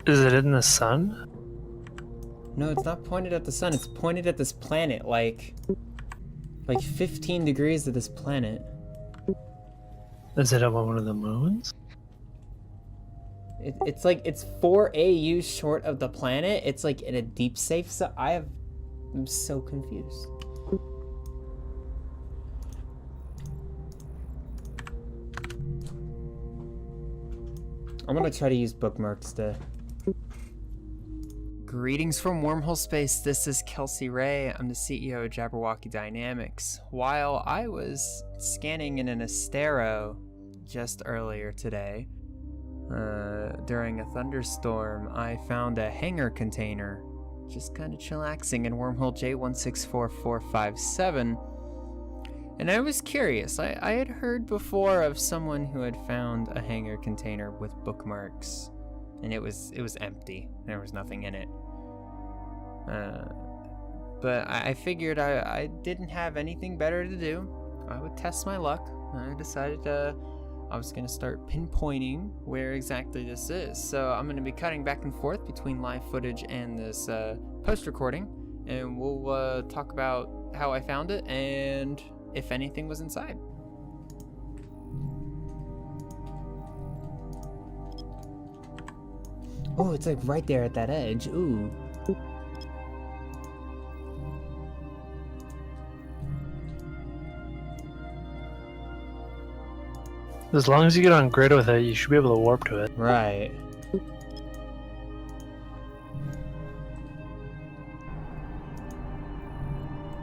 Is it in the sun? No, it's not pointed at the sun. It's pointed at this planet, like 15 degrees of this planet. Is it on one of the moons? It's like, it's 4 AU short of the planet. It's like in a deep safe, so I'm so confused. I'm gonna try to use bookmarks to... Greetings from Wormhole Space, this is Kelsey Ray. I'm the CEO of WOCKY Dynamics. While I was scanning in an Astero just earlier today, during a thunderstorm, I found a Hangar container, just kind of chillaxing in wormhole J164457. And I was curious. I had heard before of someone who had found a Hangar container with bookmarks, and it was empty. There was nothing in it. But I figured I didn't have anything better to do. I would test my luck. I decided I was going to start pinpointing where exactly this is. So I'm going to be cutting back and forth between live footage and this post-recording, and we'll talk about how I found it and if anything was inside. Oh, it's like right there at that edge. Ooh. As long as you get on grid with it, you should be able to warp to it. Right.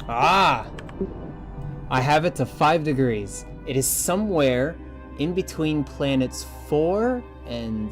Ah! I have it to 5 degrees. It is somewhere in between planets 4 and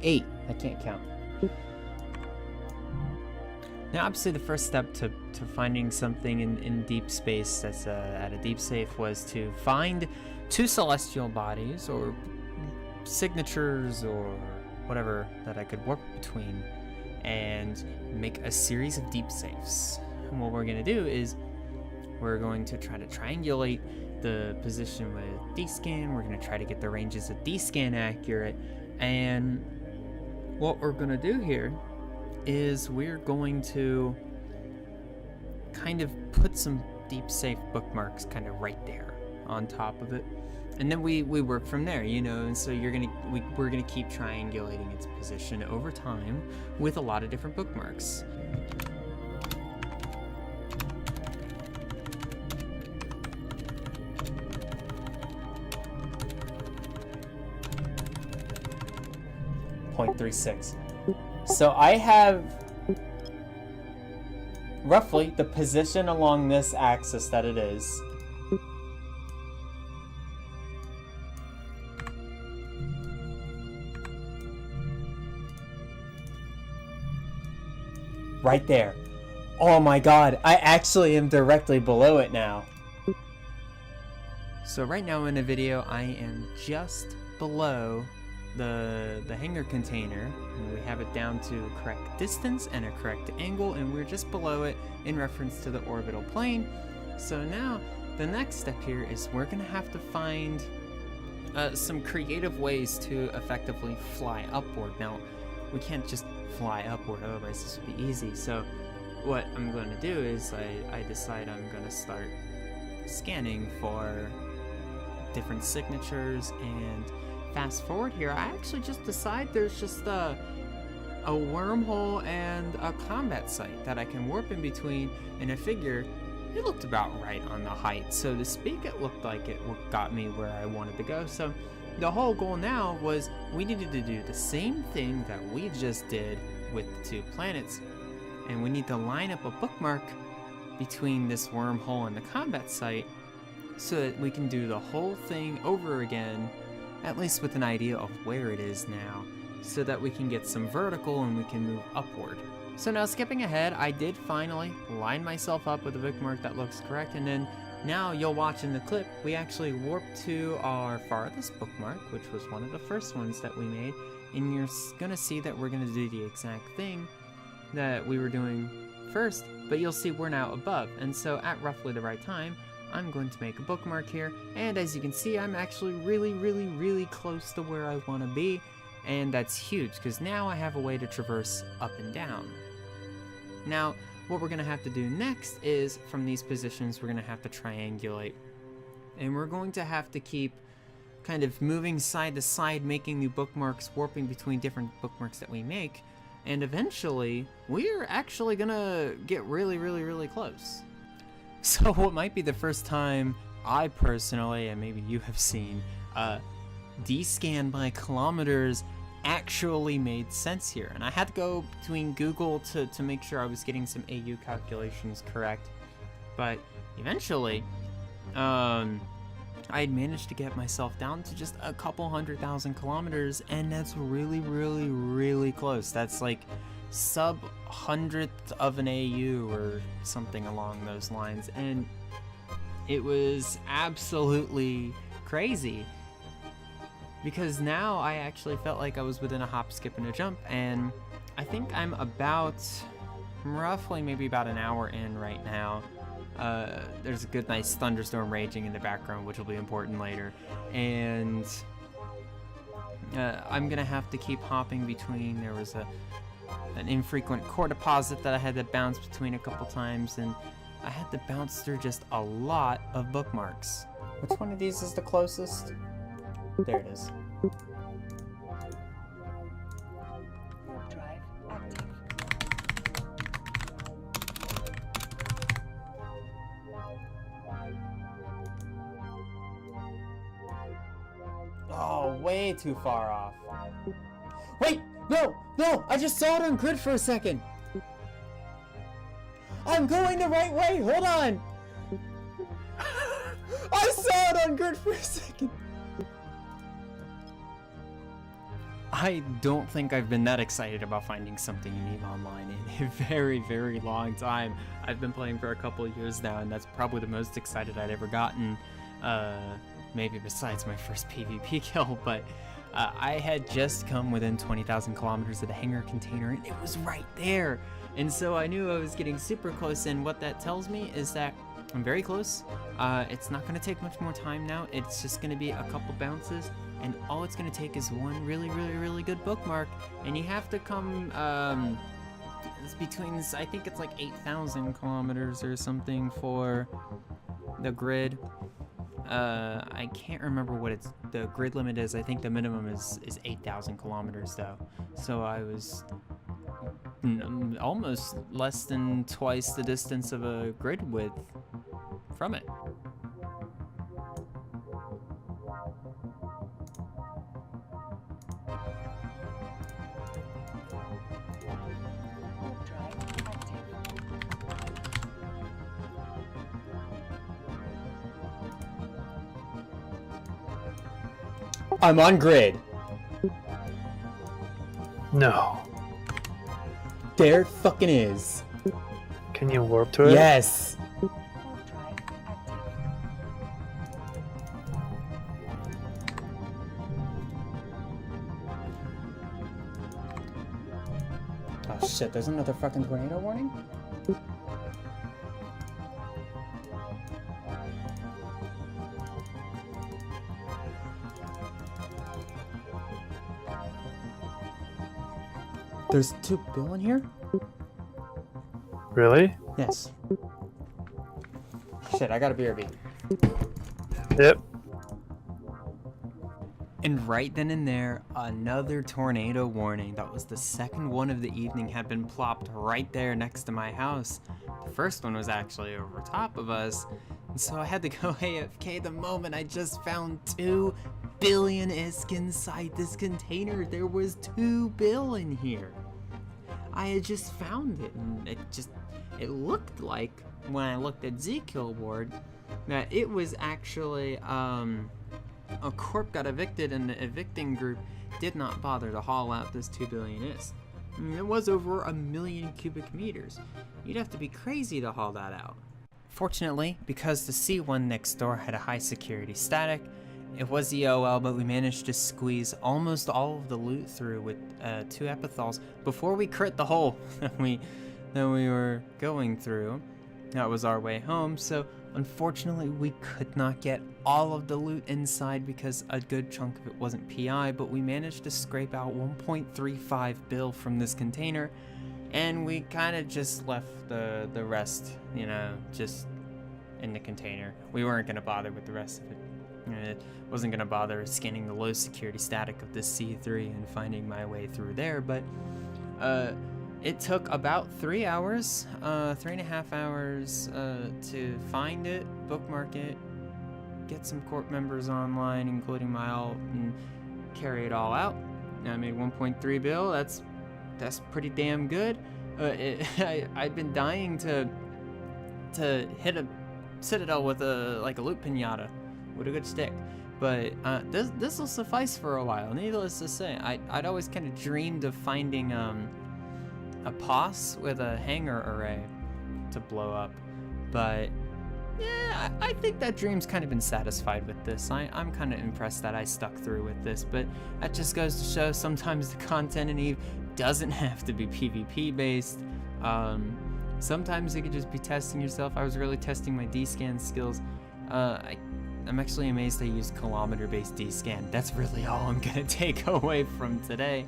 8. I can't count. Now, obviously, the first step to finding something in deep space that's at a deep safe was to find 2 celestial bodies or signatures or whatever that I could warp between and make a series of deep safes. And what we're going to do is we're going to try to triangulate the position with D-scan. We're going to try to get the ranges of D-scan accurate. And what we're going to do here is we're going to kind of put some deep safe bookmarks kind of right there on top of it, and then we work from there, you know. And so we're gonna keep triangulating its position over time with a lot of different bookmarks. .36. So I have roughly the position along this axis that it is. Right there. Oh my god, I actually am directly below it now. So right now in the video, I am just below the Hangar container, and we have it down to a correct distance and a correct angle, and we're just below it in reference to the orbital plane. So now the next step here is we're gonna have to find some creative ways to effectively fly upward. Now we can't just fly upward, otherwise this would be easy. So what I'm going to do is I decide I'm going to start scanning for different signatures. And fast forward here, I actually just decide there's just a wormhole and a combat site that I can warp in between, and I figure it looked about right on the height, so to speak. It looked like it got me where I wanted to go. So the whole goal now was we needed to do the same thing that we just did with the 2 planets, and we need to line up a bookmark between this wormhole and the combat site so that we can do the whole thing over again, at least with an idea of where it is now, so that we can get some vertical and we can move upward. So now, skipping ahead, I did finally line myself up with a bookmark that looks correct, and then now you'll watch in the clip, we actually warped to our farthest bookmark, which was one of the first ones that we made, and you're gonna see that we're gonna do the exact thing that we were doing first, but you'll see we're now above. And so at roughly the right time, I'm going to make a bookmark here, and as you can see, I'm actually really close to where I want to be. And that's huge, because now I have a way to traverse up and down. Now, what we're going to have to do next is, from these positions, we're going to have to triangulate. And we're going to have to keep kind of moving side to side, making new bookmarks, warping between different bookmarks that we make. And eventually, we're actually going to get really, really, really close. So what might be the first time I personally, and maybe you have seen, D-scan by kilometers actually made sense here. And I had to go between Google to make sure I was getting some AU calculations correct. But eventually, I had managed to get myself down to just a couple 100,000 kilometers, and that's really, really, really close. That's like sub 100th of an AU or something along those lines, and it was absolutely crazy. Because now I actually felt like I was within a hop, skip, and a jump, and I think I'm roughly maybe about an hour in right now. There's a good nice thunderstorm raging in the background, which will be important later, and I'm gonna have to keep hopping between. There was an infrequent core deposit that I had to bounce between a couple times, and I had to bounce through just a lot of bookmarks. Which one of these is the closest? There it is. Drive active. Oh, way too far off. Wait! No! No! I just saw it on grid for a second! I'm going the right way! Hold on! I saw it on grid for a second! I don't think I've been that excited about finding something unique online in a very, very long time. I've been playing for a couple of years now, and that's probably the most excited I'd ever gotten. Maybe besides my first PvP kill, but I had just come within 20,000 kilometers of the Hangar container, and it was right there. And so I knew I was getting super close, and what that tells me is that I'm very close. It's not going to take much more time now. It's just going to be a couple bounces, and all it's going to take is one really, really, really good bookmark, and you have to come it's between, I think it's like 8,000 kilometers or something for the grid. I can't remember what the grid limit is. I think the minimum is 8,000 kilometers though. So I was almost less than twice the distance of a grid width from it. I'm on grid. No. There fucking is. Can you warp to it? Yes. Oh shit, there's another fucking tornado warning? There's 2 Bill in here? Really? Yes. Shit, I got a BRB. Yep. And right then and there, another tornado warning. That was the second one of the evening had been plopped right there next to my house. The first one was actually over top of us. And so I had to go AFK the moment I just found 2 billion ISK inside this container. There was 2 bill in here. I had just found it, and it looked like, when I looked at Zkill board, that it was actually, a corp got evicted, and the evicting group did not bother to haul out this 2 billion ISK. I mean, it was over 1 million cubic meters. You'd have to be crazy to haul that out. Fortunately, because the C1 next door had a high security static, it was EOL, but we managed to squeeze almost all of the loot through with 2 epithals before we crit the hole that we were going through. That was our way home, so Unfortunately, we could not get all of the loot inside because a good chunk of it wasn't PI, but we managed to scrape out 1.35 bill from this container, and we kind of just left the rest, you know, just in the container. We weren't going to bother with the rest of it. It wasn't going to bother scanning the low security static of this C3 and finding my way through there, but it took about 3 hours, 3.5 hours to find it, bookmark it, get some corp members online, including my alt, and carry it all out. I made 1.3 bill. That's pretty damn good. I'd been dying to hit a citadel with a loot pinata with a good stick, but this will suffice for a while. Needless to say, I'd always kind of dreamed of finding a POS with a Hangar array to blow up, but yeah, I think that dream's kind of been satisfied with this. I'm kind of impressed that I stuck through with this, but that just goes to show sometimes the content in EVE doesn't have to be PvP based. Sometimes it could just be testing yourself. I was really testing my D-scan skills. I'm actually amazed I used kilometer-based D-scan. That's really all I'm gonna take away from today.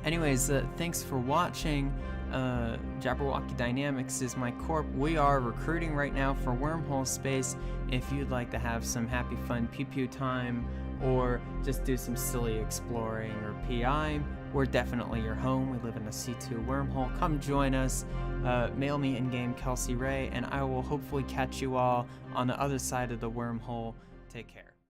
Anyways, thanks for watching. Jabberwocky Dynamics is my corp. We are recruiting right now for wormhole space. If you'd like to have some happy fun pew-pew time, or just do some silly exploring or PI, we're definitely your home. We live in a C2 wormhole. Come join us. Mail me in-game Kelsey Ray, and I will hopefully catch you all on the other side of the wormhole. Take care.